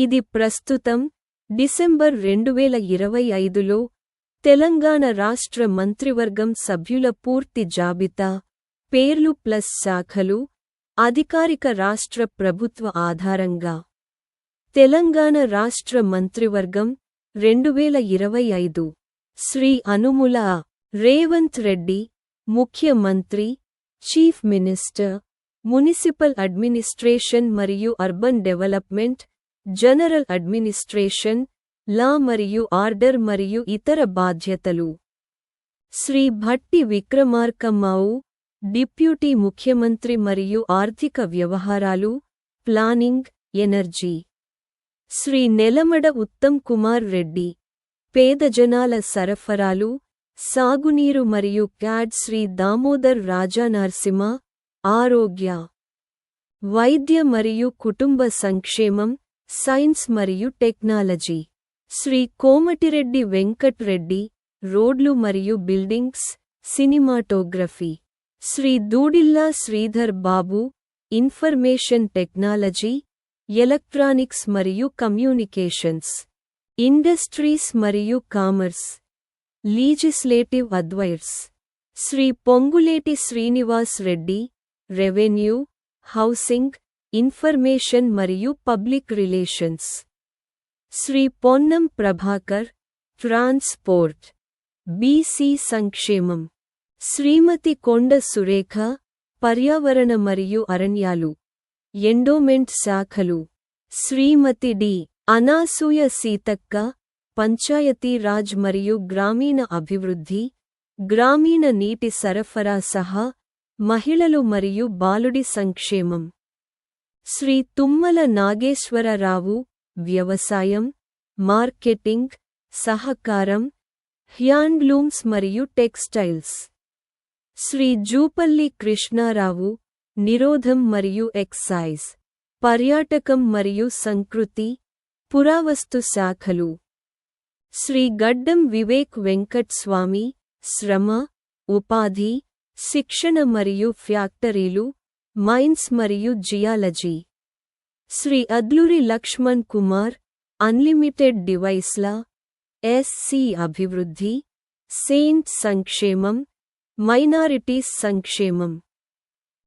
ఇది ప్రస్తుతం డిసెంబర్ 2025లో తెలంగాణ రాష్ట్ర మంత్రివర్గం సభ్యుల పూర్తి జాబితా, పేర్లు ప్లస్ శాఖలు, అధికారిక రాష్ట్ర ప్రభుత్వ ఆధారంగా. తెలంగాణ రాష్ట్ర మంత్రివర్గం 2025. శ్రీ అనుముల రేవంత్ రెడ్డి, ముఖ్యమంత్రి, చీఫ్ మినిస్టర్, మునిసిపల్ అడ్మినిస్ట్రేషన్ మరియు అర్బన్ డెవలప్మెంట్, జనరల్ అడ్మినిస్ట్రేషన్, లా మరియు ఆర్డర్ మరియు ఇతర బాధ్యతలు. శ్రీ భట్టి విక్రమార్కమావు, డిప్యూటీ ముఖ్యమంత్రి మరియు ఆర్థిక వ్యవహారాలు, ప్లానింగ్, ఎనర్జీ. శ్రీ నెలమడ ఉత్తమ్ కుమార్ రెడ్డి, పేదజనాల సరఫరాలు, సాగునీరు మరియు క్యాడ్. శ్రీ దామోదర్ రాజానరసింహ, ఆరోగ్య, వైద్య మరియు కుటుంబ సంక్షేమం, సైన్స్ మరియు టెక్నాలజీ. శ్రీ కోమటిరెడ్డి వెంకట్ రెడ్డి, రోడ్లు మరియు buildings, cinematography. Shri Duddilla Sridhar Babu, information technology, electronics మరియు కమ్యూనికేషన్స్, ఇండస్ట్రీస్ మరియు commerce, legislative affairs. Shri Ponguleti Srinivas Reddy, revenue, housing, information మరియు public relations. Shri Ponnam Prabhakar, transport, BC సంక్షేమం. శ్రీమతి కొండ సురేఖ, పర్యావరణ మరియు అరణ్యాలు, ఎండోమెంట్ శాఖలు. శ్రీమతి డి. అనసూయ సీతక్క, పంచాయతీ రాజ్ మరియు గ్రామీణ అభివృద్ధి, గ్రామీణ నీటి సరఫరా సహా మహిళలు మరియు బాలుడి సంక్షేమం. శ్రీ తుమ్మల నాగేశ్వరరావు, వ్యవసాయం, మార్కెటింగ్, సహకారం, హ్యాండ్లూమ్స్ మరియు టెక్స్టైల్స్. శ్రీ జూపల్లి కృష్ణారావు, నిరోధం మరియు ఎక్సైజ్, పర్యాటకం మరియు సంస్కృతి, పురావస్తు శాఖలు. శ్రీ గడ్డం వివేక్ వెంకట్ స్వామి, శ్రమ, ఉపాధి, శిక్షణ మరియు ఫ్యాక్టరీలు, మైన్స్ మరియు జియాలజీ. శ్రీ అద్లూరి లక్ష్మణ్ కుమార్, అన్లిమిటెడ్ డివైస్ల, ఎస్సీ అభివృద్ధి, సెయింట్ సంక్షేమం, మైనారిటీస్ సంక్షేమం.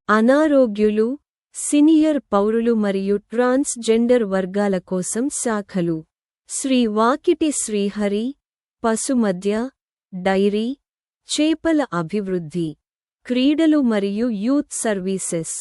అనారోగ్యులు, సీనియర్ పౌరులు మరియు ట్రాన్స్జెండర్ వర్గాల కోసం శాఖలు. శ్రీ వాకిటి శ్రీహరి, పశుమద్య, డైరీ, చేపల అభివృద్ధి, క్రీడలు మరియు యూత్ సర్వీసెస్.